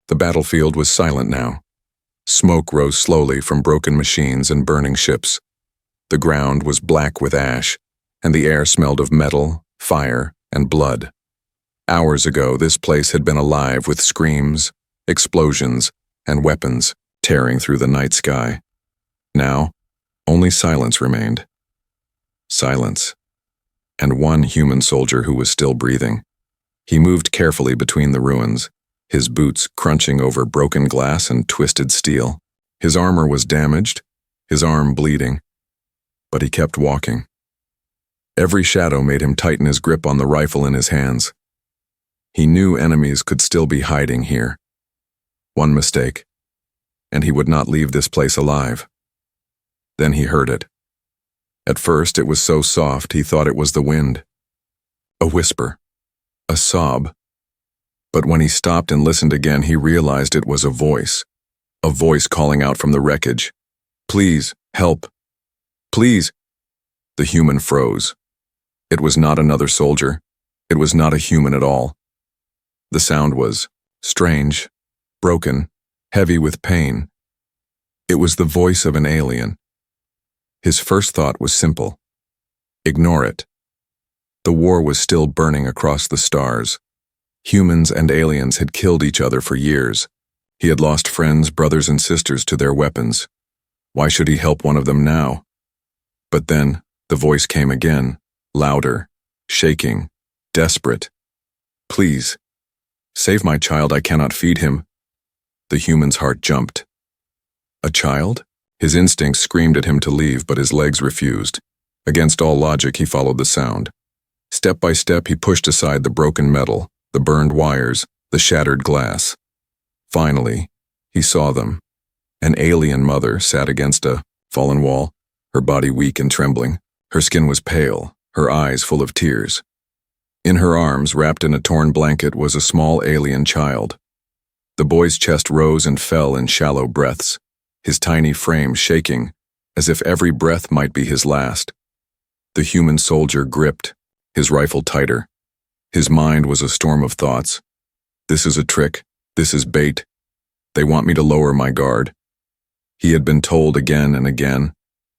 The battlefield was silent now. Smoke rose slowly from broken machines and burning ships. The ground was black with ash, and the air smelled of metal, fire, and blood. Hours ago, this place had been alive with screams, explosions, and weapons tearing through the night sky. Now, only silence remained. Silence. And one human soldier who was still breathing. He moved carefully between the ruins, his boots crunching over broken glass and twisted steel. His armor was damaged, his arm bleeding, but he kept walking. Every shadow made him tighten his grip on the rifle in his hands. He knew enemies could still be hiding here. One mistake, and he would not leave this place alive. Then he heard it. At first it was so soft he thought it was the wind. A whisper. A sob. But when he stopped and listened again, he realized it was a voice calling out from the wreckage. Please, help. Please. The human froze. It was not another soldier. It was not a human at all. The sound was strange, broken, heavy with pain. It was the voice of an alien. His first thought was simple. Ignore it. The war was still burning across the stars. Humans and aliens had killed each other for years. He had lost friends, brothers, and sisters to their weapons. Why should he help one of them now? But then, the voice came again, louder, shaking, desperate. Please, save my child, I cannot feed him. The human's heart jumped. A child? His instincts screamed at him to leave, but his legs refused. Against all logic, he followed the sound. Step by step, he pushed aside the broken metal, the burned wires, the shattered glass. Finally, he saw them. An alien mother sat against a fallen wall, her body weak and trembling. Her skin was pale, her eyes full of tears. In her arms, wrapped in a torn blanket, was a small alien child. The boy's chest rose and fell in shallow breaths, his tiny frame shaking, as if every breath might be his last. The human soldier gripped, his rifle tighter. His mind was a storm of thoughts. This is a trick. This is bait. They want me to lower my guard. He had been told again and again,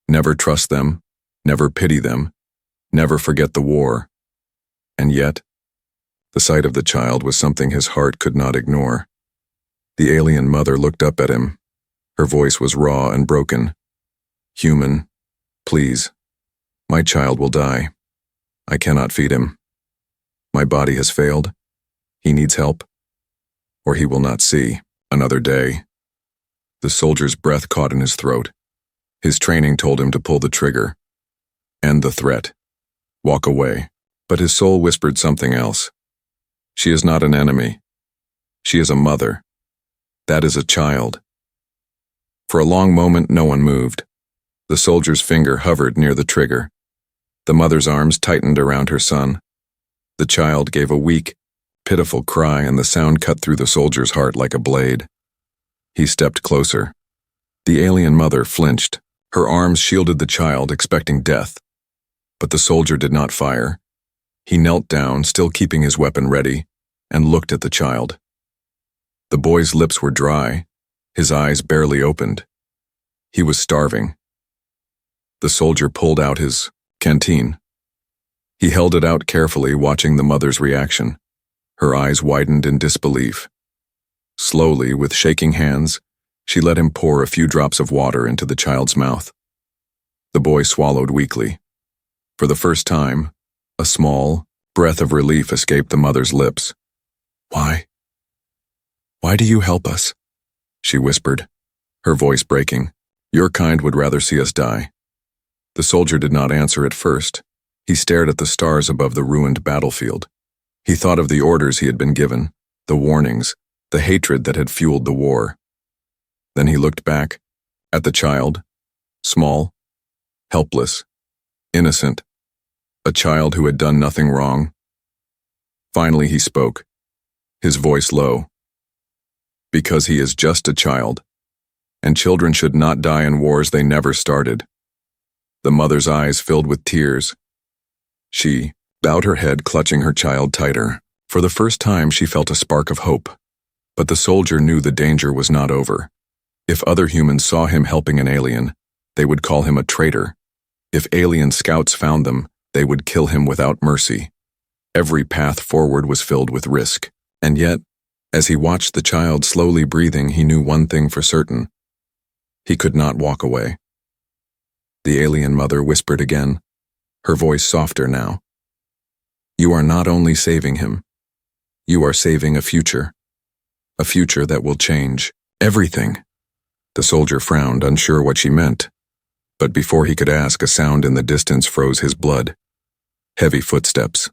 never trust them, never pity them, never forget the war. And yet, the sight of the child was something his heart could not ignore. The alien mother looked up at him. Her voice was raw and broken. Human, please. My child will die. I cannot feed him. My body has failed. He needs help. Or he will not see another day. The soldier's breath caught in his throat. His training told him to pull the trigger. End the threat. Walk away. But his soul whispered something else. She is not an enemy. She is a mother. That is a child. For a long moment, no one moved. The soldier's finger hovered near the trigger. The mother's arms tightened around her son. The child gave a weak, pitiful cry, and the sound cut through the soldier's heart like a blade. He stepped closer. The alien mother flinched. Her arms shielded the child, expecting death. But the soldier did not fire. He knelt down, still keeping his weapon ready, and looked at the child. The boy's lips were dry, his eyes barely opened. He was starving. The soldier pulled out his canteen. He held it out carefully, watching the mother's reaction. Her eyes widened in disbelief. Slowly, with shaking hands, she let him pour a few drops of water into the child's mouth. The boy swallowed weakly. For the first time, a small breath of relief escaped the mother's lips. Why? Why do you help us? She whispered, her voice breaking. Your kind would rather see us die. The soldier did not answer at first. He stared at the stars above the ruined battlefield. He thought of the orders he had been given, the warnings, the hatred that had fueled the war. Then he looked back, at the child, small, helpless, innocent, a child who had done nothing wrong. Finally he spoke, his voice low. Because he is just a child, and children should not die in wars they never started. The mother's eyes filled with tears. She bowed her head, clutching her child tighter. For the first time she felt a spark of hope. But the soldier knew the danger was not over. If other humans saw him helping an alien, they would call him a traitor. If alien scouts found them, they would kill him without mercy. Every path forward was filled with risk. And yet, as he watched the child slowly breathing, he knew one thing for certain. He could not walk away. The alien mother whispered again, her voice softer now. You are not only saving him, you are saving a future that will change everything. The soldier frowned, unsure what she meant. But before he could ask, a sound in the distance froze his blood. Heavy footsteps.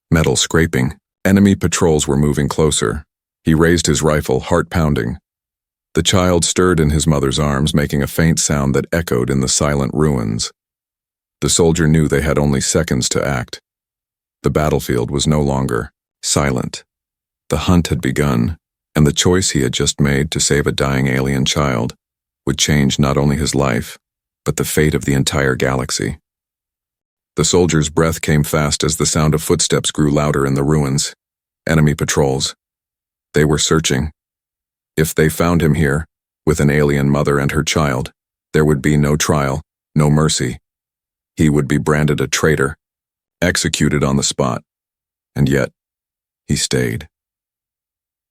Metal scraping. Enemy patrols were moving closer. He raised his rifle, heart pounding. The child stirred in his mother's arms, making a faint sound that echoed in the silent ruins. The soldier knew they had only seconds to act. The battlefield was no longer silent. The hunt had begun, and the choice he had just made to save a dying alien child would change not only his life, but the fate of the entire galaxy. The soldier's breath came fast as the sound of footsteps grew louder in the ruins. Enemy patrols. They were searching. If they found him here, with an alien mother and her child, there would be no trial, no mercy. He would be branded a traitor, executed on the spot. And yet, he stayed.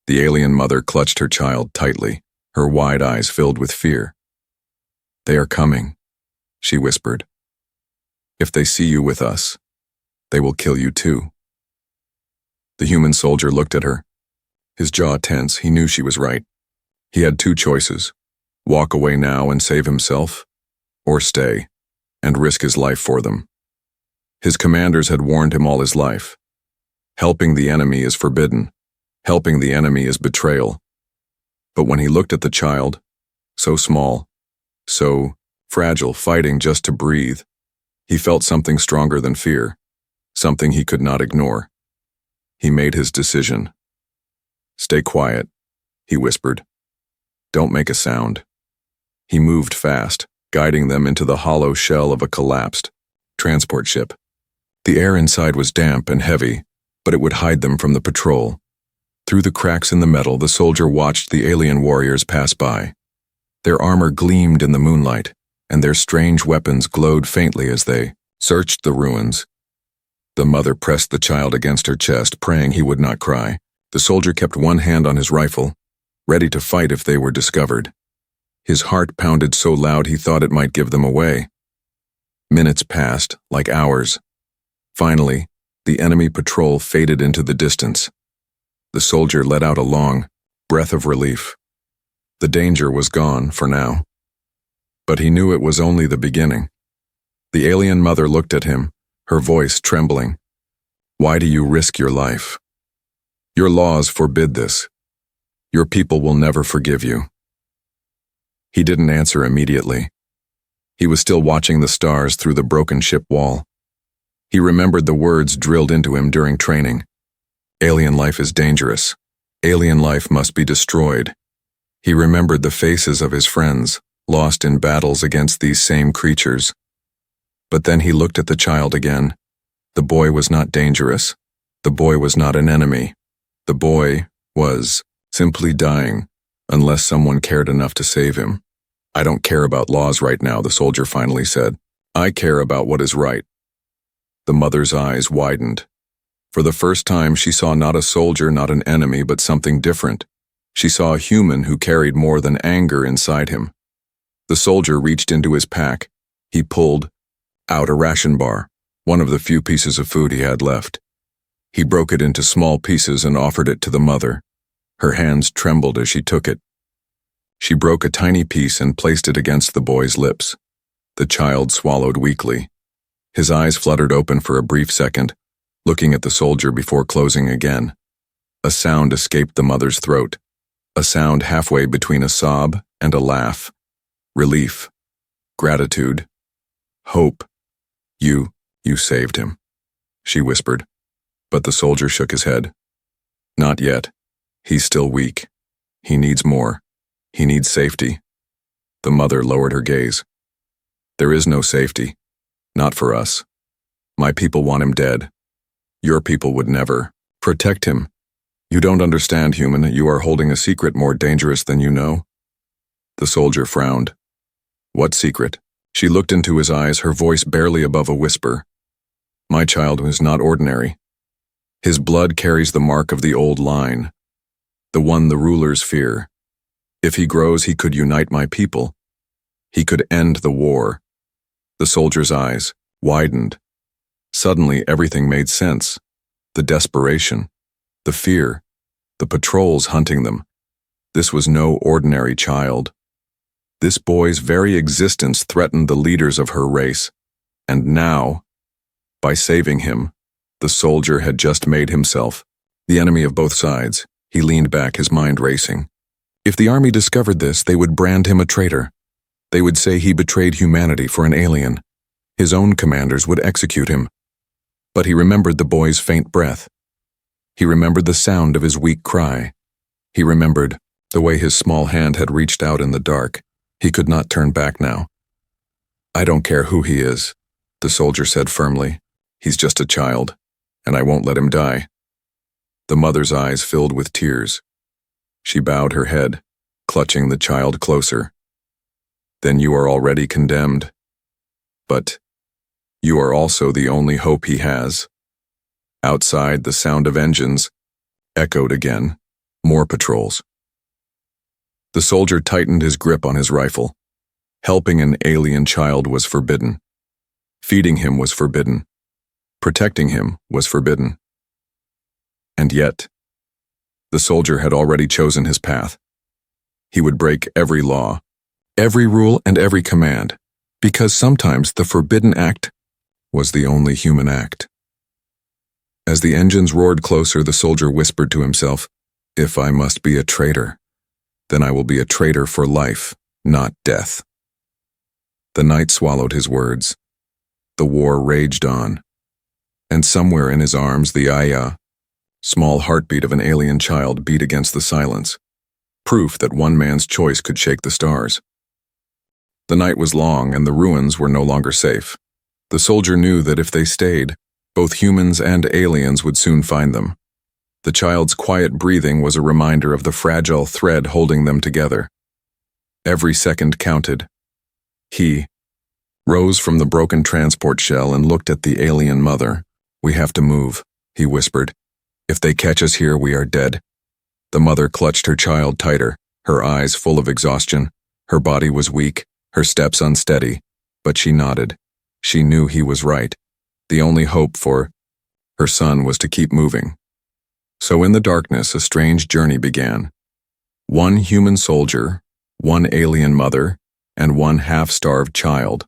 The alien mother clutched her child tightly, her wide eyes filled with fear. They are coming, she whispered. If they see you with us, they will kill you too. The human soldier looked at her. His jaw tense, he knew she was right. He had two choices: walk away now and save himself, or stay and risk his life for them. His commanders had warned him all his life. Helping the enemy is forbidden. Helping the enemy is betrayal. But when he looked at the child, so small, so fragile, fighting just to breathe, he felt something stronger than fear, something he could not ignore. He made his decision. Stay quiet, he whispered. Don't make a sound. He moved fast, guiding them into the hollow shell of a collapsed transport ship. The air inside was damp and heavy, but it would hide them from the patrol. Through the cracks in the metal, the soldier watched the alien warriors pass by. Their armor gleamed in the moonlight, and their strange weapons glowed faintly as they searched the ruins. The mother pressed the child against her chest, praying he would not cry. The soldier kept one hand on his rifle, ready to fight if they were discovered. His heart pounded so loud he thought it might give them away. Minutes passed, like hours. Finally, the enemy patrol faded into the distance. The soldier let out a long breath of relief. The danger was gone for now. But he knew it was only the beginning. The alien mother looked at him, her voice trembling. Why do you risk your life? Your laws forbid this. Your people will never forgive you. He didn't answer immediately. He was still watching the stars through the broken ship wall. He remembered the words drilled into him during training. Alien life is dangerous. Alien life must be destroyed. He remembered the faces of his friends, lost in battles against these same creatures. But then he looked at the child again. The boy was not dangerous. The boy was not an enemy. The boy was simply dying, unless someone cared enough to save him. I don't care about laws right now, the soldier finally said. I care about what is right. The mother's eyes widened. For the first time, she saw not a soldier, not an enemy, but something different. She saw a human who carried more than anger inside him. The soldier reached into his pack. He pulled out a ration bar, one of the few pieces of food he had left. He broke it into small pieces and offered it to the mother. Her hands trembled as she took it. She broke a tiny piece and placed it against the boy's lips. The child swallowed weakly. His eyes fluttered open for a brief second, looking at the soldier before closing again. A sound escaped the mother's throat, a sound halfway between a sob and a laugh. Relief, gratitude, hope. You saved him, she whispered. But the soldier shook his head. Not yet. He's still weak. He needs more. He needs safety. The mother lowered her gaze. There is no safety. Not for us. My people want him dead. Your people would never protect him. You don't understand, human. You are holding a secret more dangerous than you know. The soldier frowned. What secret? She looked into his eyes, her voice barely above a whisper. My child was not ordinary. His blood carries the mark of the old line, the one the rulers fear. If he grows, he could unite my people. He could end the war. The soldier's eyes widened. Suddenly, everything made sense. The desperation, the fear, the patrols hunting them. This was no ordinary child. This boy's very existence threatened the leaders of her race. And now, by saving him, the soldier had just made himself the enemy of both sides. He leaned back, his mind racing. If the army discovered this, they would brand him a traitor. They would say he betrayed humanity for an alien. His own commanders would execute him. But he remembered the boy's faint breath. He remembered the sound of his weak cry. He remembered the way his small hand had reached out in the dark. He could not turn back now. I don't care who he is, the soldier said firmly. He's just a child, and I won't let him die. The mother's eyes filled with tears. She bowed her head, clutching the child closer. Then you are already condemned. But you are also the only hope he has. Outside, the sound of engines echoed again. More patrols. The soldier tightened his grip on his rifle. Helping an alien child was forbidden. Feeding him was forbidden. Protecting him was forbidden. And yet, the soldier had already chosen his path. He would break every law, every rule, and every command, because sometimes the forbidden act was the only human act. As the engines roared closer, the soldier whispered to himself, if I must be a traitor, then I will be a traitor for life, not death. The night swallowed his words. The war raged on. And somewhere in his arms, the small heartbeat of an alien child beat against the silence, proof that one man's choice could shake the stars. The night was long, and the ruins were no longer safe. The soldier knew that if they stayed, both humans and aliens would soon find them. The child's quiet breathing was a reminder of the fragile thread holding them together. Every second counted. He rose from the broken transport shell and looked at the alien mother. We have to move, he whispered. If they catch us here, we are dead. The mother clutched her child tighter, her eyes full of exhaustion. Her body was weak, her steps unsteady, but she nodded. She knew he was right. The only hope for her son was to keep moving. So in the darkness, a strange journey began. One human soldier, one alien mother, and one half-starved child.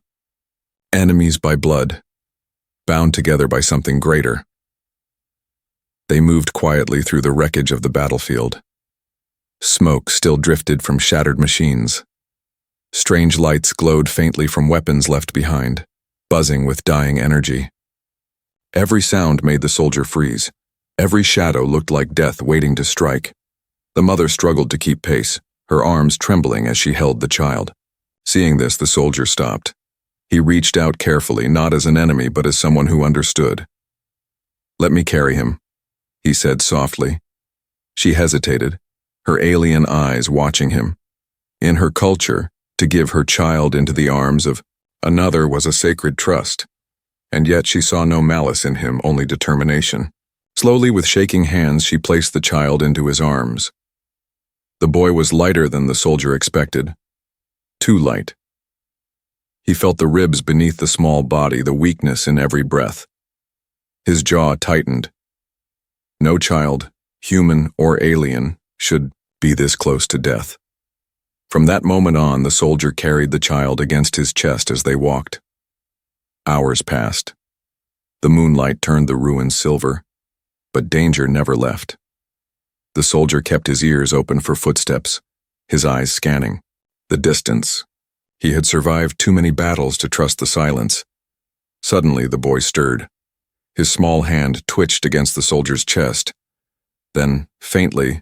Enemies by blood, bound together by something greater. They moved quietly through the wreckage of the battlefield. Smoke still drifted from shattered machines. Strange lights glowed faintly from weapons left behind, buzzing with dying energy. Every sound made the soldier freeze. Every shadow looked like death waiting to strike. The mother struggled to keep pace, her arms trembling as she held the child. Seeing this, the soldier stopped. He reached out carefully, not as an enemy, but as someone who understood. Let me carry him, he said softly. She hesitated, her alien eyes watching him. In her culture, to give her child into the arms of another was a sacred trust, and yet she saw no malice in him, only determination. Slowly, with shaking hands, she placed the child into his arms. The boy was lighter than the soldier expected. Too light. He felt the ribs beneath the small body, the weakness in every breath. His jaw tightened. No child, human or alien, should be this close to death. From that moment on, the soldier carried the child against his chest as they walked. Hours passed. The moonlight turned the ruins silver, but danger never left. The soldier kept his ears open for footsteps, his eyes scanning the distance. He had survived too many battles to trust the silence. Suddenly, the boy stirred. His small hand twitched against the soldier's chest. Then, faintly,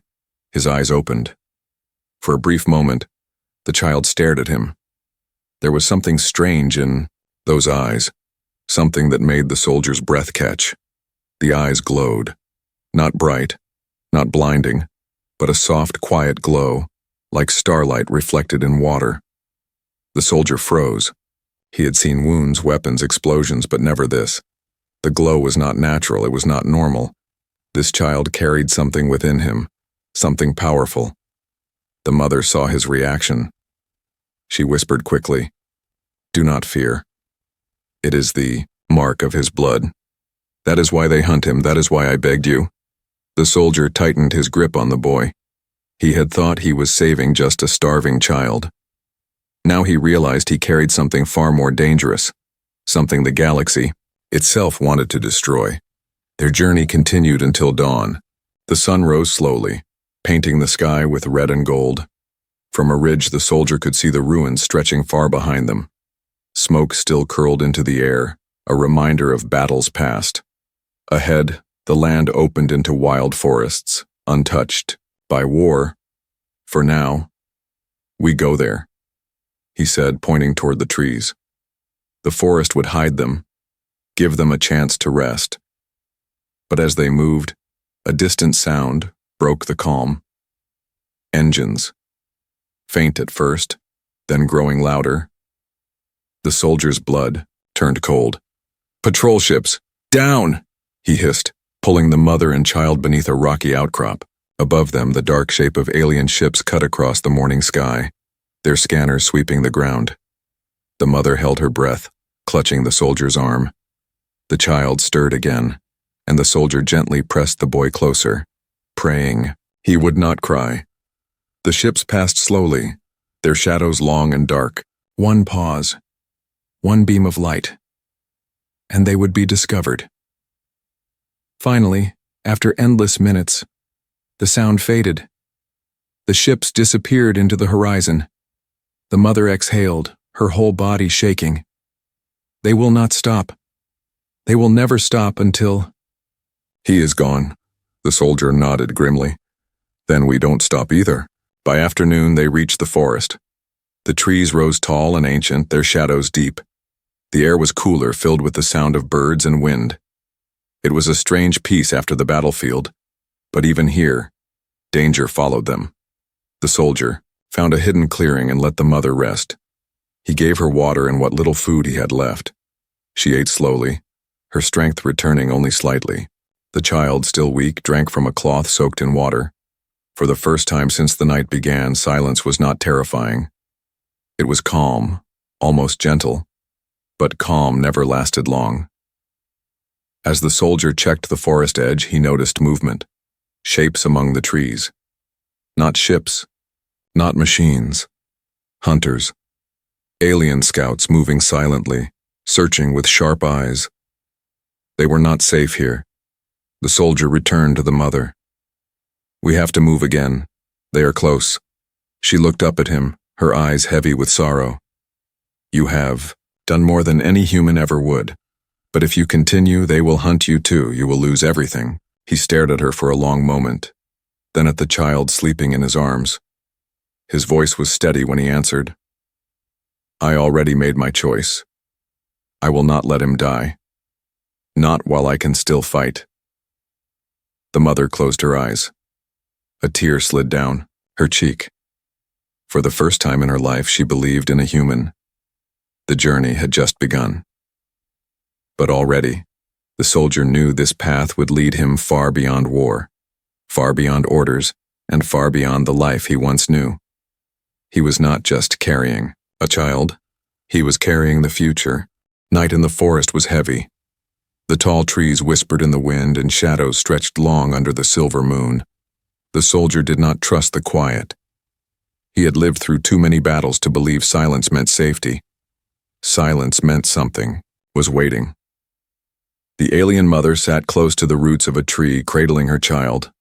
his eyes opened. For a brief moment, the child stared at him. There was something strange in those eyes, something that made the soldier's breath catch. The eyes glowed, not bright, Not blinding, but a soft, quiet glow, like starlight reflected in water. The soldier froze. He had seen wounds, weapons, explosions, but never this. The glow was not natural, it was not normal. This child carried something within him, something powerful. The mother saw his reaction. She whispered quickly, "Do not fear. It is the mark of his blood. That is why they hunt him, that is why I begged you." The soldier tightened his grip on the boy. He had thought he was saving just a starving child. Now he realized he carried something far more dangerous, something the galaxy itself wanted to destroy. Their journey continued until dawn. The sun rose slowly, painting the sky with red and gold. From a ridge the soldier could see the ruins stretching far behind them. Smoke still curled into the air, a reminder of battles past. Ahead, the land opened into wild forests, untouched by war. For now, we go there, he said, pointing toward the trees. The forest would hide them, give them a chance to rest. But as they moved, a distant sound broke the calm. Engines. Faint at first, then growing louder. The soldier's blood turned cold. "Patrol ships! Down!" he hissed, pulling the mother and child beneath a rocky outcrop. Above them, the dark shape of alien ships cut across the morning sky, their scanners sweeping the ground. The mother held her breath, clutching the soldier's arm. The child stirred again, and the soldier gently pressed the boy closer, praying he would not cry. The ships passed slowly, their shadows long and dark. One pause, one beam of light, and they would be discovered. Finally, after endless minutes, the sound faded. The ships disappeared into the horizon. The mother exhaled, her whole body shaking. They will not stop. They will never stop until... He is gone, the soldier nodded grimly. Then we don't stop either. By afternoon, they reached the forest. The trees rose tall and ancient, their shadows deep. The air was cooler, filled with the sound of birds and wind. It was a strange peace after the battlefield, but even here, danger followed them. The soldier found a hidden clearing and let the mother rest. He gave her water and what little food he had left. She ate slowly, her strength returning only slightly. The child, still weak, drank from a cloth soaked in water. For the first time since the night began, silence was not terrifying. It was calm, almost gentle, but calm never lasted long. As the soldier checked the forest edge, he noticed movement, shapes among the trees. Not ships, not machines, hunters, alien scouts moving silently, searching with sharp eyes. They were not safe here. The soldier returned to the mother. "We have to move again. They are close." She looked up at him, her eyes heavy with sorrow. "You have done more than any human ever would. But if you continue, they will hunt you too. You will lose everything." He stared at her for a long moment, then at the child sleeping in his arms. His voice was steady when he answered, "I already made my choice. I will not let him die. Not while I can still fight." The mother closed her eyes. A tear slid down her cheek. For the first time in her life, she believed in a human. The journey had just begun. But already, the soldier knew this path would lead him far beyond war, far beyond orders, and far beyond the life he once knew. He was not just carrying a child, he was carrying the future. Night in the forest was heavy. The tall trees whispered in the wind and shadows stretched long under the silver moon. The soldier did not trust the quiet. He had lived through too many battles to believe silence meant safety. Silence meant something was waiting. The alien mother sat close to the roots of a tree, cradling her child.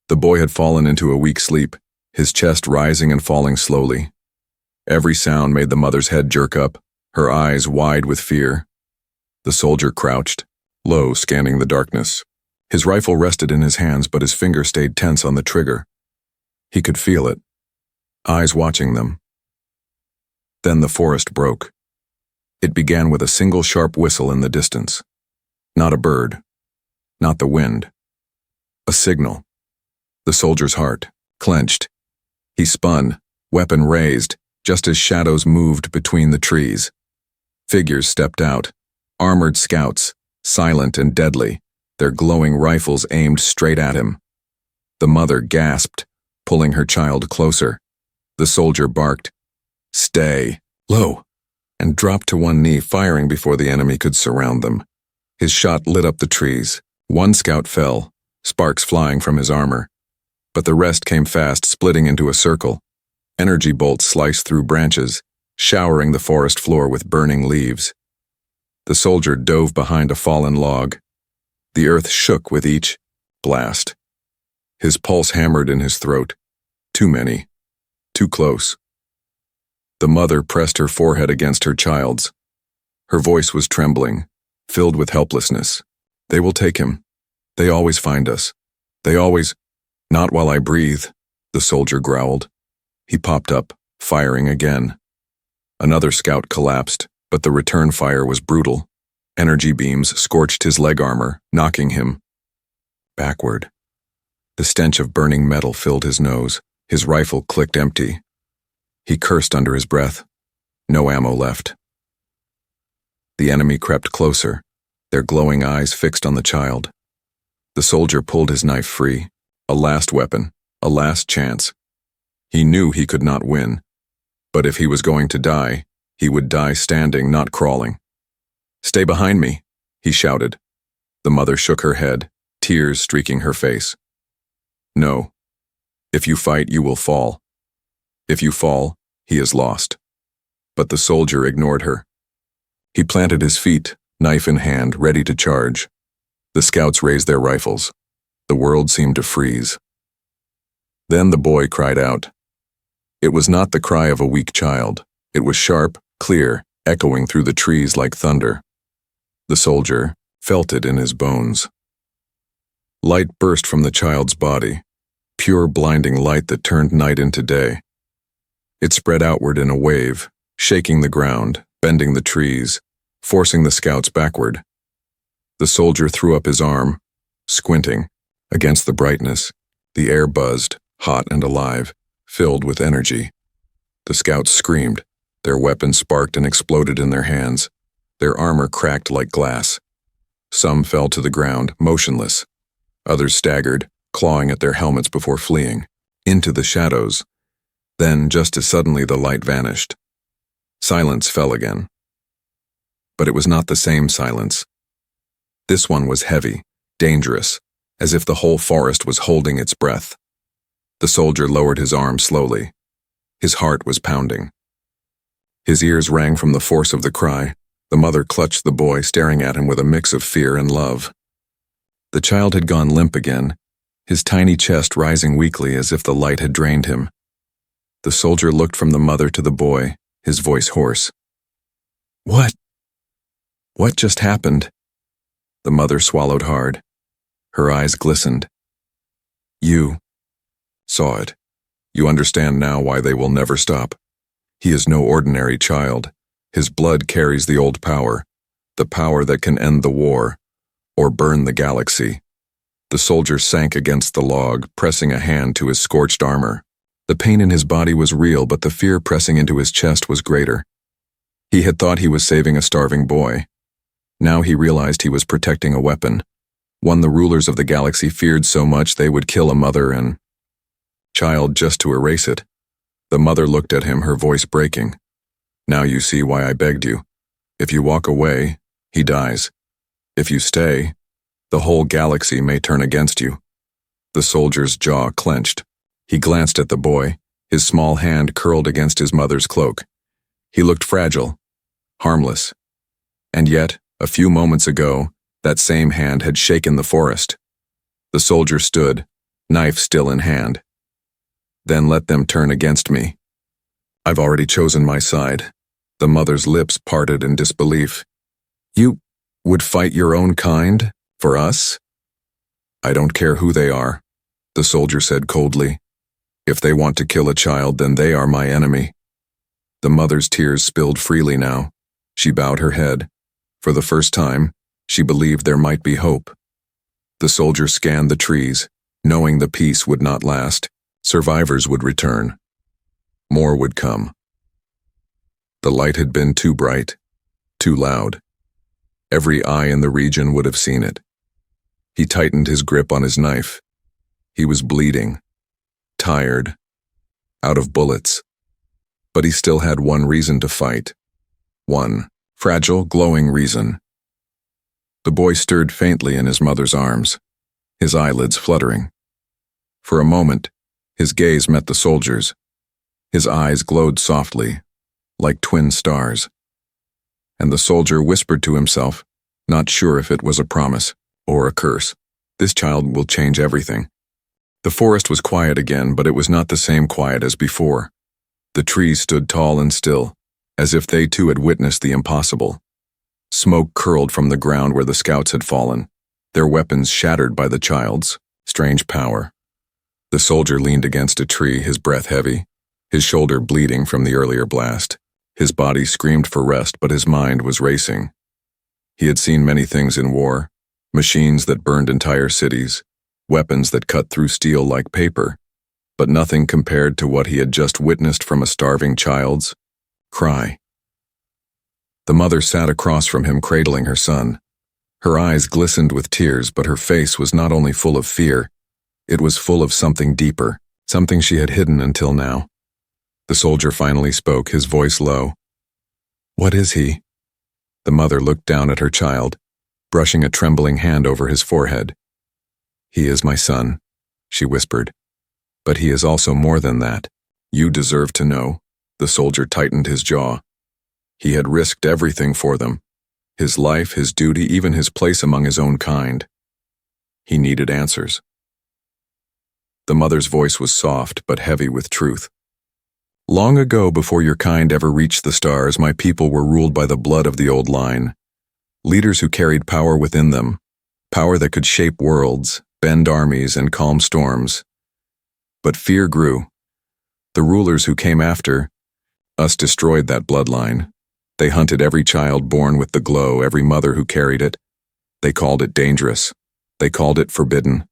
The boy had fallen into a weak sleep, his chest rising and falling slowly. Every sound made the mother's head jerk up, her eyes wide with fear. The soldier crouched, low, scanning the darkness. His rifle rested in his hands, but his finger stayed tense on the trigger. He could feel it, eyes watching them. Then the forest broke. It began with a single sharp whistle in the distance. Not a bird, not the wind. A signal. The soldier's heart clenched. He spun, weapon raised, just as shadows moved between the trees. Figures stepped out, armored scouts, silent and deadly, their glowing rifles aimed straight at him. The mother gasped, pulling her child closer. The soldier barked, "Stay, low," and dropped to one knee, firing before the enemy could surround them. His shot lit up the trees. One scout fell, sparks flying from his armor. But the rest came fast, splitting into a circle. Energy bolts sliced through branches, showering the forest floor with burning leaves. The soldier dove behind a fallen log. The earth shook with each blast. His pulse hammered in his throat. Too many. Too close. The mother pressed her forehead against her child's. Her voice was trembling, filled with helplessness. "They will take him. They always find us. They always—" "Not while I breathe," the soldier growled. He popped up, firing again. Another scout collapsed, but the return fire was brutal. Energy beams scorched his leg armor, knocking him backward. The stench of burning metal filled his nose. His rifle clicked empty. He cursed under his breath. No ammo left. The enemy crept closer, their glowing eyes fixed on the child. The soldier pulled his knife free. A last weapon, a last chance. He knew he could not win, but if he was going to die, he would die standing, not crawling. "Stay behind me," he shouted. The mother shook her head, tears streaking her face. "No. If you fight, you will fall. If you fall, he is lost." But the soldier ignored her. He planted his feet, knife in hand, ready to charge. The scouts raised their rifles. The world seemed to freeze. Then the boy cried out. It was not the cry of a weak child. It was sharp, clear, echoing through the trees like thunder. The soldier felt it in his bones. Light burst from the child's body, pure blinding light that turned night into day. It spread outward in a wave, shaking the ground, bending the trees, forcing the scouts backward. The soldier threw up his arm, squinting. Against the brightness, the air buzzed, hot and alive, filled with energy. The scouts screamed. Their weapons sparked and exploded in their hands. Their armor cracked like glass. Some fell to the ground, motionless. Others staggered, clawing at their helmets before fleeing, into the shadows. Then, just as suddenly, the light vanished. Silence fell again. But it was not the same silence. This one was heavy, dangerous, as if the whole forest was holding its breath. The soldier lowered his arm slowly. His heart was pounding. His ears rang from the force of the cry. The mother clutched the boy, staring at him with a mix of fear and love. The child had gone limp again, his tiny chest rising weakly as if the light had drained him. The soldier looked from the mother to the boy, his voice hoarse. What just happened?" The mother swallowed hard. Her eyes glistened. "You saw it. You understand now why they will never stop. He is no ordinary child. His blood carries the old power, the power that can end the war, or burn the galaxy." The soldier sank against the log, pressing a hand to his scorched armor. The pain in his body was real, but the fear pressing into his chest was greater. He had thought he was saving a starving boy. Now he realized he was protecting a weapon, one the rulers of the galaxy feared so much they would kill a mother and child just to erase it. The mother looked at him, her voice breaking. "Now you see why I begged you. If you walk away, he dies. If you stay, the whole galaxy may turn against you." The soldier's jaw clenched. He glanced at the boy, his small hand curled against his mother's cloak. He looked fragile, harmless. And yet, a few moments ago, that same hand had shaken the forest. The soldier stood, knife still in hand. "Then let them turn against me. I've already chosen my side." The mother's lips parted in disbelief. "You would fight your own kind? For us?" "I don't care who they are," the soldier said coldly. "If they want to kill a child, then they are my enemy." The mother's tears spilled freely now. She bowed her head. For the first time, she believed there might be hope. The soldier scanned the trees. knowing the peace would not last. Survivors would return. More would come. The light had been too bright, too loud. Every eye in the region would have seen it. He tightened his grip on his knife. He was bleeding, tired, out of bullets. But he still had one reason to fight. One fragile, glowing reason. The boy stirred faintly in his mother's arms, his eyelids fluttering. For a moment, his gaze met the soldier's. His eyes glowed softly, like twin stars. And the soldier whispered to himself, not sure if it was a promise or a curse. This child will change everything. The forest was quiet again, but it was not the same quiet as before. The trees stood tall and still, as if they too had witnessed the impossible. Smoke curled from the ground where the scouts had fallen, their weapons shattered by the child's strange power. The soldier leaned against a tree, his breath heavy, his shoulder bleeding from the earlier blast. His body screamed for rest, but his mind was racing. He had seen many things in war, machines that burned entire cities, weapons that cut through steel like paper, but nothing compared to what he had just witnessed from a starving child's cry. The mother sat across from him, cradling her son. Her eyes glistened with tears, but her face was not only full of fear, it was full of something deeper, something she had hidden until now. The soldier finally spoke, his voice low. "What is he?" The mother looked down at her child, brushing a trembling hand over his forehead. "He is my son," she whispered. "But he is also more than that. You deserve to know." The soldier tightened his jaw. He had risked everything for them. His life, his duty, even his place among his own kind. He needed answers. The mother's voice was soft but heavy with truth. "Long ago, before your kind ever reached the stars, my people were ruled by the blood of the old line. Leaders who carried power within them, power that could shape worlds, bend armies, and calm storms. But fear grew. The rulers who came after us destroyed that bloodline. They hunted every child born with the glow, every mother who carried it. They called it dangerous. They called it forbidden."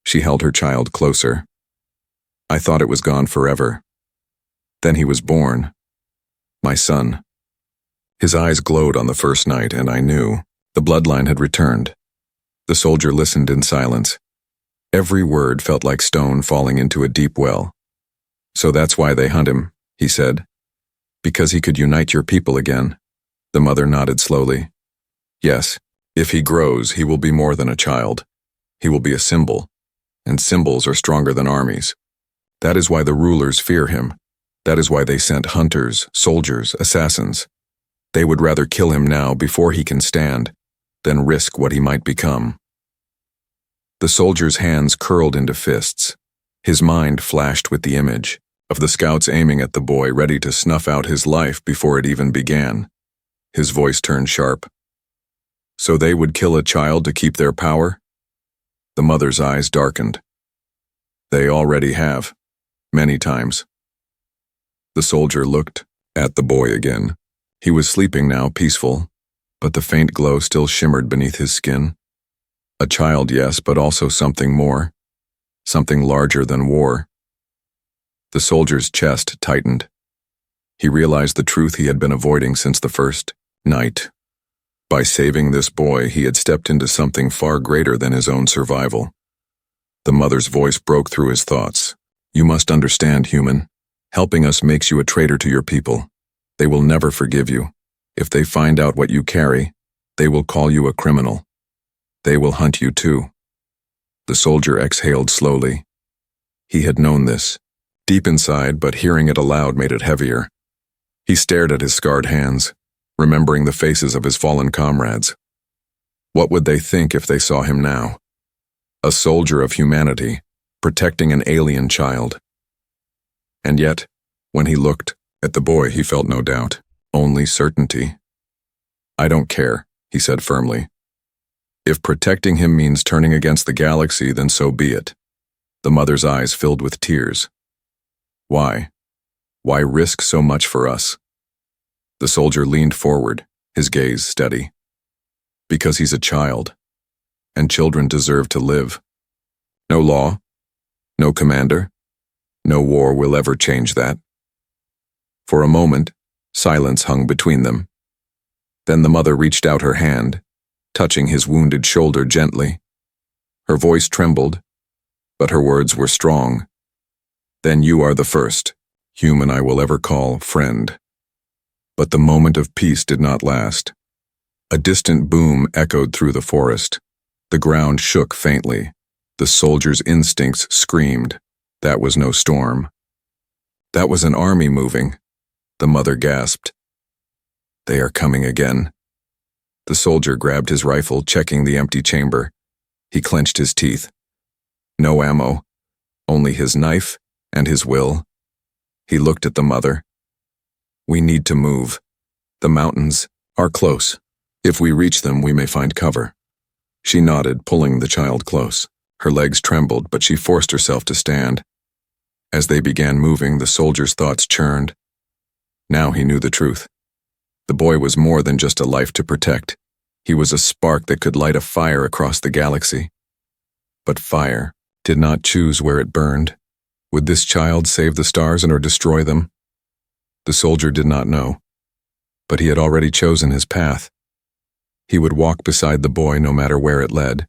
She held her child closer. "I thought it was gone forever. Then he was born. My son." His eyes glowed on the first night, and I knew the bloodline had returned. The soldier listened in silence. Every word felt like stone falling into a deep well. "So that's why they hunt him," he said. "Because he could unite your people again." The mother nodded slowly. "Yes, if he grows, he will be more than a child. He will be a symbol, and symbols are stronger than armies. That is why the rulers fear him. That is why they sent hunters, soldiers, assassins. They would rather kill him now before he can stand than risk what he might become." The soldier's hands curled into fists. His mind flashed with the image of the scouts aiming at the boy, ready to snuff out his life before it even began. His voice turned sharp. "So they would kill a child to keep their power?" The mother's eyes darkened. "They already have, many times." The soldier looked at the boy again. He was sleeping now, peaceful, but the faint glow still shimmered beneath his skin. A child, yes, but also something more, something larger than war. The soldier's chest tightened. He realized the truth he had been avoiding since the first night. By saving this boy, he had stepped into something far greater than his own survival. The mother's voice broke through his thoughts. "You must understand, human. Helping us makes you a traitor to your people. They will never forgive you. If they find out what you carry, they will call you a criminal. They will hunt you too." The soldier exhaled slowly. He had known this, deep inside, but hearing it aloud made it heavier. He stared at his scarred hands, remembering the faces of his fallen comrades. What would they think if they saw him now? A soldier of humanity, protecting an alien child. And yet, when he looked at the boy, he felt no doubt, only certainty. "I don't care," he said firmly. "If protecting him means turning against the galaxy, then so be it." The mother's eyes filled with tears. "Why? Why risk so much for us?" The soldier leaned forward, his gaze steady. "Because he's a child, and children deserve to live." No law, no commander, no war will ever change that. For a moment, silence hung between them. Then the mother reached out her hand, touching his wounded shoulder gently. Her voice trembled, but her words were strong. Then you are the first human I will ever call friend. But the moment of peace did not last. A distant boom echoed through the forest. The ground shook faintly. The soldiers' instincts screamed. That was no storm. That was an army moving. The mother gasped. They are coming again. The soldier grabbed his rifle, checking the empty chamber. He clenched his teeth. No ammo, only his knife and his will. He looked at the mother. We need to move. The mountains are close. If we reach them, we may find cover. She nodded, pulling the child close. Her legs trembled, but she forced herself to stand. As they began moving, the soldier's thoughts churned. Now he knew the truth. The boy was more than just a life to protect. He was a spark that could light a fire across the galaxy. But fire did not choose where it burned. Would this child save the stars or destroy them? The soldier did not know, but he had already chosen his path. He would walk beside the boy no matter where it led.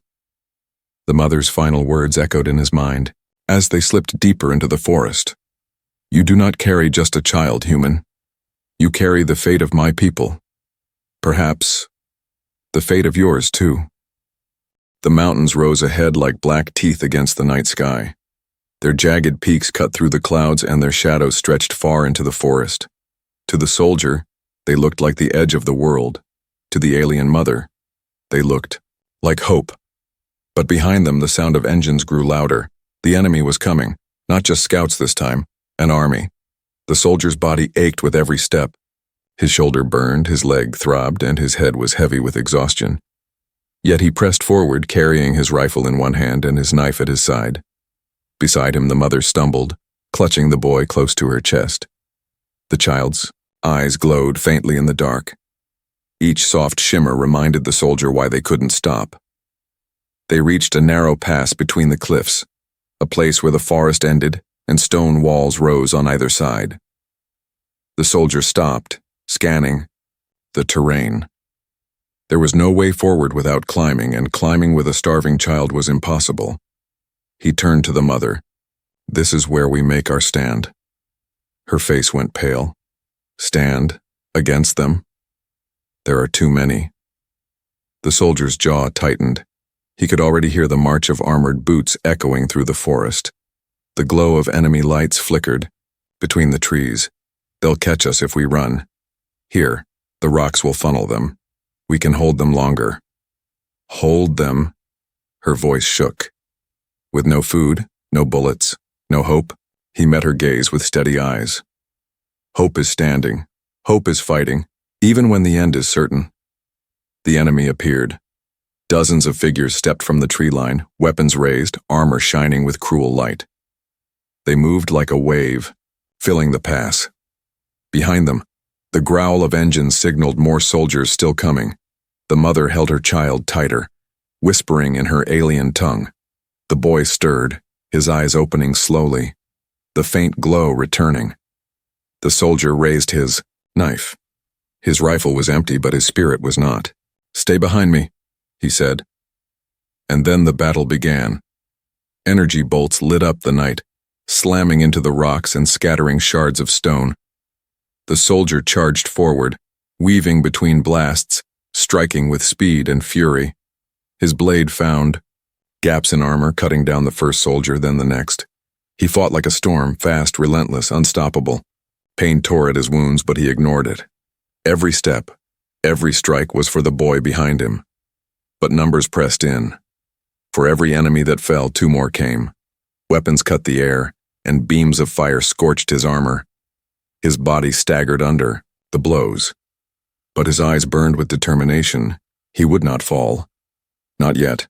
The mother's final words echoed in his mind as they slipped deeper into the forest. You do not carry just a child, human. You carry the fate of my people. Perhaps the fate of yours, too. The mountains rose ahead like black teeth against the night sky. Their jagged peaks cut through the clouds and their shadows stretched far into the forest. To the soldier, they looked like the edge of the world. To the alien mother, they looked like hope. But behind them, the sound of engines grew louder. The enemy was coming, not just scouts this time, an army. The soldier's body ached with every step. His shoulder burned, his leg throbbed, and his head was heavy with exhaustion. Yet he pressed forward, carrying his rifle in one hand and his knife at his side. Beside him, the mother stumbled, clutching the boy close to her chest. The child's eyes glowed faintly in the dark. Each soft shimmer reminded the soldier why they couldn't stop. They reached a narrow pass between the cliffs, a place where the forest ended and stone walls rose on either side. The soldier stopped, scanning the terrain. There was no way forward without climbing, and climbing with a starving child was impossible. He turned to the mother. This is where we make our stand. Her face went pale. Stand against them? There are too many. The soldier's jaw tightened. He could already hear the march of armored boots echoing through the forest. The glow of enemy lights flickered between the trees. They'll catch us if we run. Here, the rocks will funnel them. We can hold them longer. Hold them? Her voice shook. With no food, no bullets, no hope, he met her gaze with steady eyes. Hope is standing. Hope is fighting, even when the end is certain. The enemy appeared. Dozens of figures stepped from the tree line, weapons raised, armor shining with cruel light. They moved like a wave, filling the pass. Behind them, the growl of engines signaled more soldiers still coming. The mother held her child tighter, whispering in her alien tongue. The boy stirred, his eyes opening slowly, the faint glow returning. The soldier raised his knife. His rifle was empty, but his spirit was not. Stay behind me, he said. And then the battle began. Energy bolts lit up the night, slamming into the rocks and scattering shards of stone. The soldier charged forward, weaving between blasts, striking with speed and fury. His blade found gaps in armor, cutting down the first soldier, then the next. He fought like a storm, fast, relentless, unstoppable. Pain tore at his wounds, but he ignored it. Every step, every strike was for the boy behind him. But numbers pressed in. For every enemy that fell, two more came. Weapons cut the air, and beams of fire scorched his armor. His body staggered under the blows. But his eyes burned with determination. He would not fall. Not yet.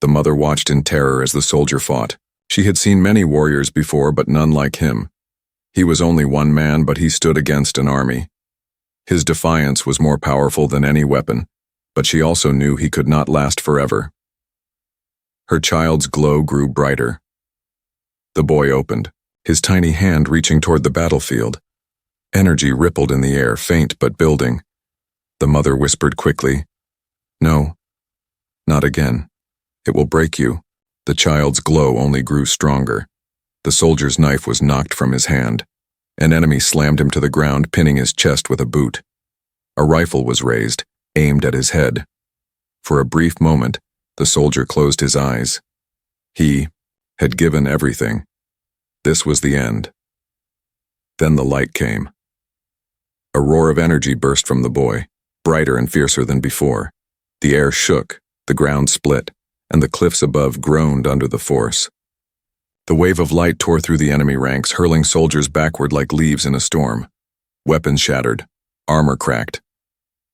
The mother watched in terror as the soldier fought. She had seen many warriors before, but none like him. He was only one man, but he stood against an army. His defiance was more powerful than any weapon, but she also knew he could not last forever. Her child's glow grew brighter. The boy opened, his tiny hand reaching toward the battlefield. Energy rippled in the air, faint but building. The mother whispered quickly, "No, not again. It will break you." The child's glow only grew stronger. The soldier's knife was knocked from his hand. An enemy slammed him to the ground, pinning his chest with a boot. A rifle was raised, aimed at his head. For a brief moment, the soldier closed his eyes. He had given everything. This was the end. Then the light came. A roar of energy burst from the boy, brighter and fiercer than before. The air shook, the ground split, and the cliffs above groaned under the force. The wave of light tore through the enemy ranks, hurling soldiers backward like leaves in a storm. Weapons shattered, armor cracked.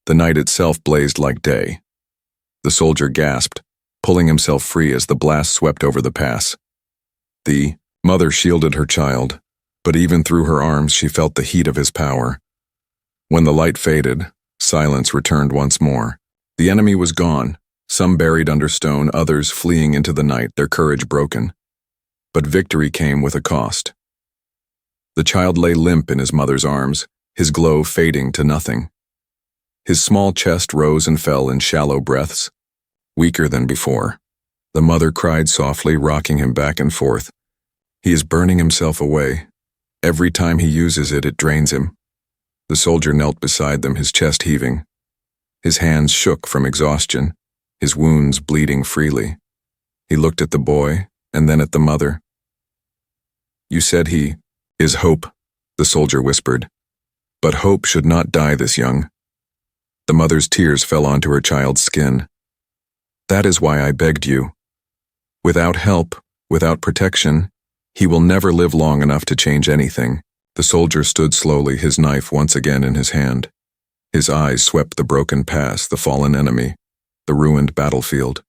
The night itself blazed like day. The soldier gasped, pulling himself free as the blast swept over the pass. The mother shielded her child, but even through her arms she felt the heat of his power. When the light faded, silence returned once more. The enemy was gone, some buried under stone, others fleeing into the night, their courage broken. But victory came with a cost. The child lay limp in his mother's arms, his glow fading to nothing. His small chest rose and fell in shallow breaths, weaker than before. The mother cried softly, rocking him back and forth. He is burning himself away. Every time he uses it, it drains him. The soldier knelt beside them, his chest heaving. His hands shook from exhaustion, his wounds bleeding freely. He looked at the boy, and then at the mother. "You said he is hope," the soldier whispered. "But hope should not die this young." The mother's tears fell onto her child's skin. "That is why I begged you. Without help, without protection, he will never live long enough to change anything." The soldier stood slowly, his knife once again in his hand. His eyes swept the broken pass, the fallen enemy, the ruined battlefield.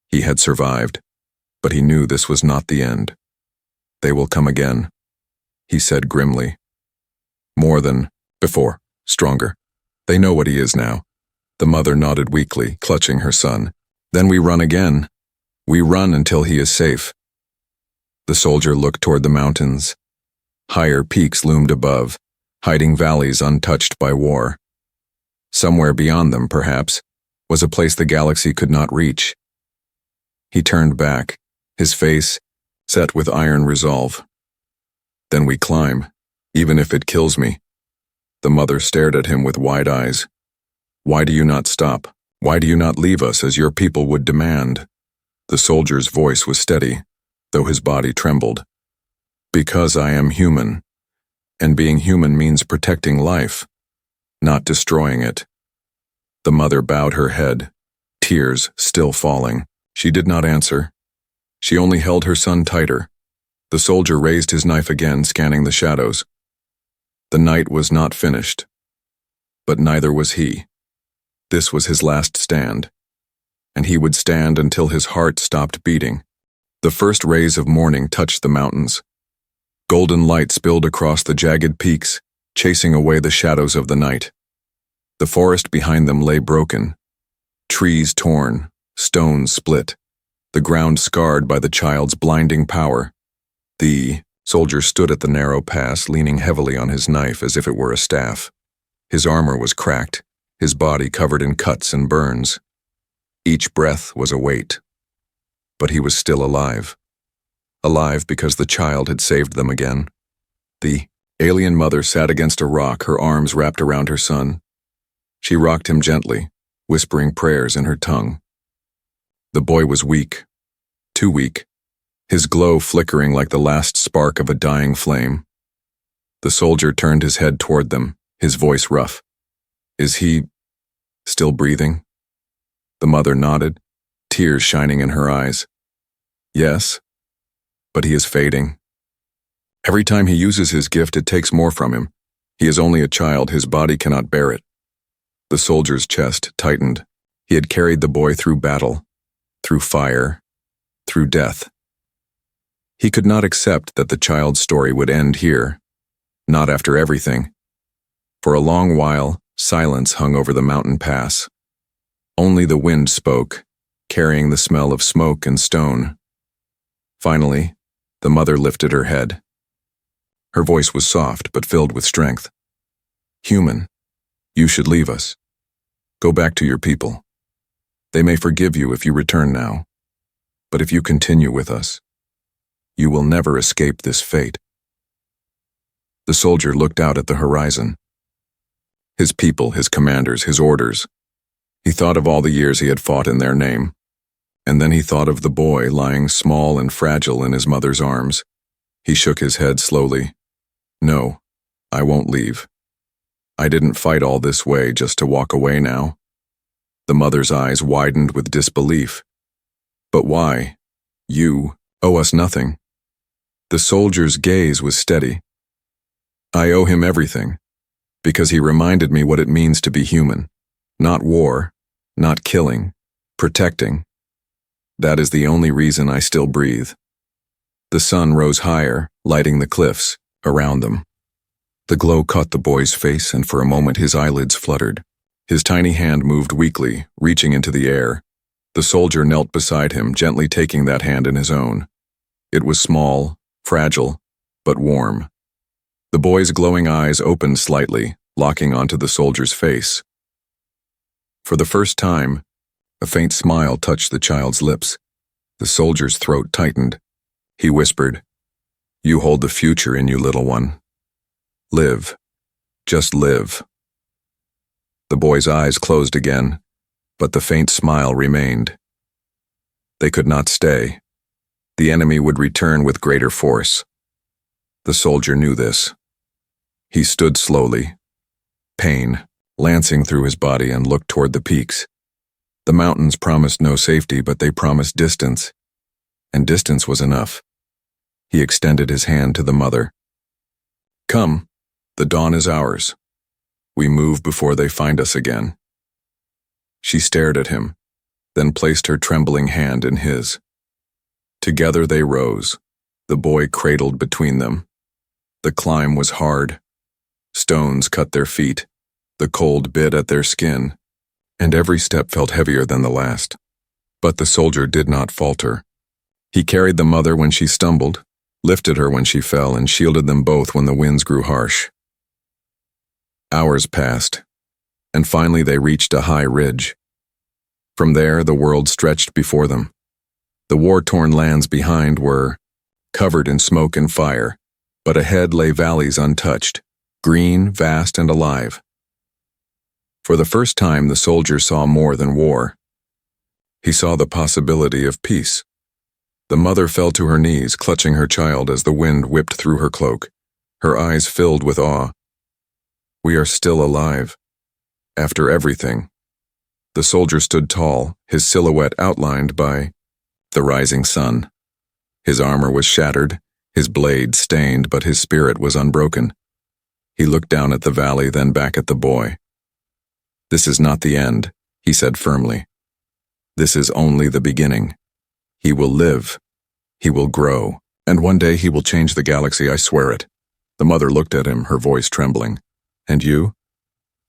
He had survived, but he knew this was not the end. "They will come again," he said grimly. "More than before, stronger. They know what he is now." The mother nodded weakly, clutching her son. "Then we run again. We run until he is safe." The soldier looked toward the mountains. Higher peaks loomed above, hiding valleys untouched by war. Somewhere beyond them, perhaps, was a place the galaxy could not reach. He turned back, his face set with iron resolve. "Then we climb, even if it kills me." The mother stared at him with wide eyes. "Why do you not stop? Why do you not leave us as your people would demand?" The soldier's voice was steady, though his body trembled. "Because I am human, and being human means protecting life, not destroying it." The mother bowed her head, tears still falling. She did not answer. She only held her son tighter. The soldier raised his knife again, scanning the shadows. The night was not finished, but neither was he. This was his last stand, and he would stand until his heart stopped beating. The first rays of morning touched the mountains. Golden light spilled across the jagged peaks, chasing away the shadows of the night. The forest behind them lay broken, trees torn, stones split, the ground scarred by the child's blinding power. The soldier stood at the narrow pass, leaning heavily on his knife as if it were a staff. His armor was cracked, his body covered in cuts and burns. Each breath was a weight. But he was still alive. Alive because the child had saved them again. The alien mother sat against a rock, her arms wrapped around her son. She rocked him gently, whispering prayers in her tongue. The boy was weak, too weak, his glow flickering like the last spark of a dying flame. The soldier turned his head toward them, his voice rough. "Is he still breathing?" The mother nodded, tears shining in her eyes. "Yes, but he is fading. Every time he uses his gift, it takes more from him. He is only a child, his body cannot bear it." The soldier's chest tightened. He had carried the boy through battle, through fire, through death. He could not accept that the child's story would end here, not after everything. For a long while, silence hung over the mountain pass. Only the wind spoke, carrying the smell of smoke and stone. Finally, the mother lifted her head. Her voice was soft but filled with strength. "Human, you should leave us. Go back to your people. They may forgive you if you return now, but if you continue with us, you will never escape this fate." The soldier looked out at the horizon. His people, his commanders, his orders. He thought of all the years he had fought in their name, and then he thought of the boy lying small and fragile in his mother's arms. He shook his head slowly. "No, I won't leave. I didn't fight all this way just to walk away now." The mother's eyes widened with disbelief. "But why? You owe us nothing." The soldier's gaze was steady. "I owe him everything, because he reminded me what it means to be human. Not war, not killing, protecting. That is the only reason I still breathe." The sun rose higher, lighting the cliffs around them. The glow caught the boy's face, and for a moment his eyelids fluttered. His tiny hand moved weakly, reaching into the air. The soldier knelt beside him, gently taking that hand in his own. It was small, fragile, but warm. The boy's glowing eyes opened slightly, locking onto the soldier's face. For the first time, a faint smile touched the child's lips. The soldier's throat tightened. He whispered, "You hold the future in you, little one. Live. Just live." The boy's eyes closed again, but the faint smile remained. They could not stay. The enemy would return with greater force. The soldier knew this. He stood slowly, pain lancing through his body, and looked toward the peaks. The mountains promised no safety, but they promised distance, and distance was enough. He extended his hand to the mother. "Come, the dawn is ours. We move before they find us again." She stared at him, then placed her trembling hand in his. Together they rose, the boy cradled between them. The climb was hard. Stones cut their feet, the cold bit at their skin, and every step felt heavier than the last. But the soldier did not falter. He carried the mother when she stumbled, lifted her when she fell, and shielded them both when the winds grew harsh. Hours passed, and finally they reached a high ridge. From there, the world stretched before them. The war-torn lands behind were covered in smoke and fire, but ahead lay valleys untouched, green, vast, and alive. For the first time, the soldier saw more than war. He saw the possibility of peace. The mother fell to her knees, clutching her child as the wind whipped through her cloak, her eyes filled with awe. "We are still alive. After everything." The soldier stood tall, his silhouette outlined by the rising sun. His armor was shattered, his blade stained, but his spirit was unbroken. He looked down at the valley, then back at the boy. "This is not the end," he said firmly. "This is only the beginning. He will live. He will grow. And one day he will change the galaxy, I swear it." The mother looked at him, her voice trembling. "And you?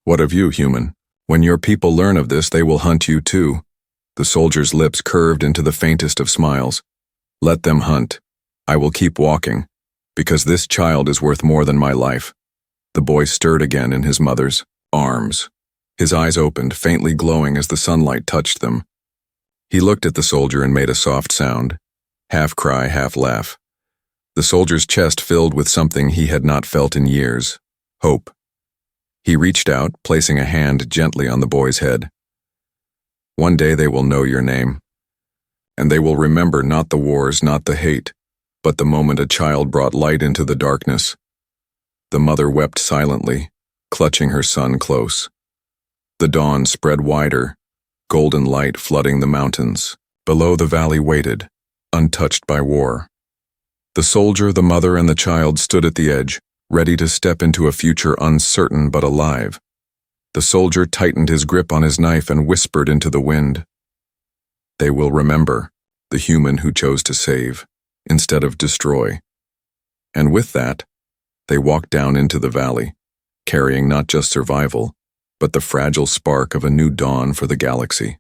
What of you, human? When your people learn of this, they will hunt you too." The soldier's lips curved into the faintest of smiles. "Let them hunt. I will keep walking, because this child is worth more than my life." The boy stirred again in his mother's arms. His eyes opened, faintly glowing as the sunlight touched them. He looked at the soldier and made a soft sound, half cry, half laugh. The soldier's chest filled with something he had not felt in years: hope. He reached out, placing a hand gently on the boy's head. "One day they will know your name, and they will remember not the wars, not the hate, but the moment a child brought light into the darkness." The mother wept silently, clutching her son close. The dawn spread wider, golden light flooding the mountains. Below, the valley waited, untouched by war. The soldier, the mother, and the child stood at the edge, ready to step into a future uncertain but alive. The soldier tightened his grip on his knife and whispered into the wind. "They will remember the human who chose to save instead of destroy." And with that, they walked down into the valley, carrying not just survival, but the fragile spark of a new dawn for the galaxy.